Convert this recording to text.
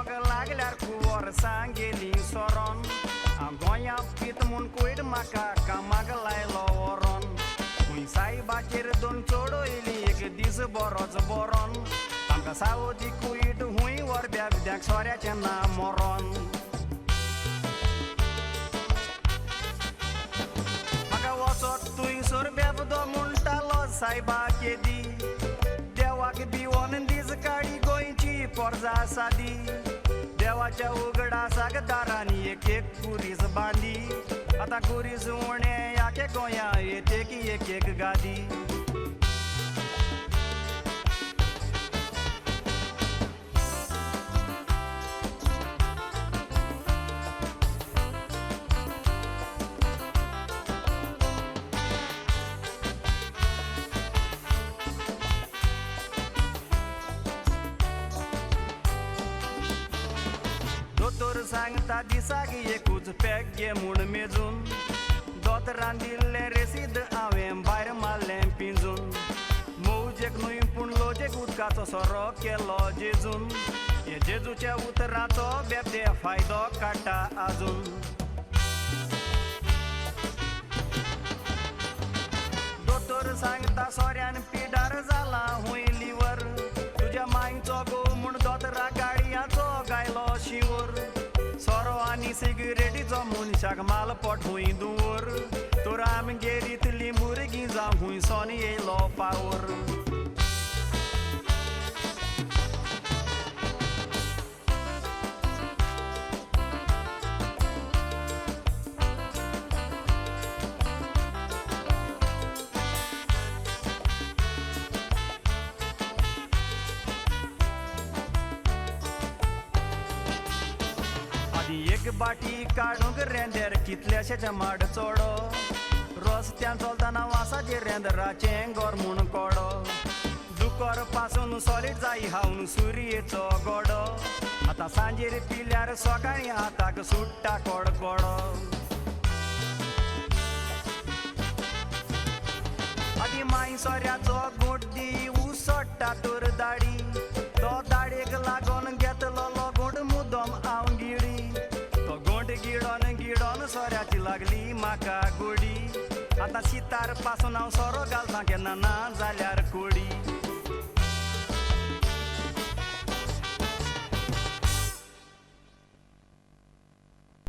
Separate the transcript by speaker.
Speaker 1: मोग लागल्यार कुंवर सांगेली सोरोन गोंया पीत म्हूण कूड म्हाका कामाक लायलो व्हरोन खूंय सायबाचेर दोन चोडो येयली एक दीस बरोच बरोन आमकां सावदी कूट खूंय व्हरब्या बिद्याक सोऱ्याचें ना मोरोन म्हाका वचत तुंय सोर बेबदो म्हणटालो सायबाक येदी देवाक भिवोन दीस काडी गोंयची पोरजा सादी देवाच्या उगडासाक दारांनी एक एक कुरीस बांदी आतां कुरीस उणे याके गोंया येते की एक एक गादी दोतोर सांगता दिसाक एकूच पॅक घे म्हूण मेजून दोतोरान दिल्लें रेसीद हांवें भायर मारलें पिंजून मौजेक न्हूय पूण लोजेक उदकाचो सोरो केलो जेजून हे जेजूच्या उतराचो बेबदे फायदो काडटा आजून दोतोर सांगता सोऱ्यान पिडार जाला खूंय लिवर तुज्या मांयचो घोव म्हूण दोतोरा गाडयांचो गायलो शिवर सोरो आनी सिगरेटीचो मनशाक माल पोटूय दुवर तर आमगेरींतलीं भुरगीं जावं खूंय सोन येयलो पावर एक बाटी काडूंक रेंदेर कितलेशेच माड चोडो रस्त्यान चलतना वासाचेर रेंदराचें गोर म्हूण कोडो दुकोर पासून सॉलीड जाय हावन सुरयेचो गोडो आतां सांजेर पिल्यार सकाळीं हाताक सुट्टा कोडकोडो आदी माय सोऱ्याचो गोड्डी उसोडटा तर दाडी तो दाडेक लागोन घेतलो गोड मुद्दम हांव गिडी गिडोन गिडोन सोऱ्याची लागली म्हाका गोडी आतां शितार पासून हांव सोरो घालता केन्ना ना जाल्यार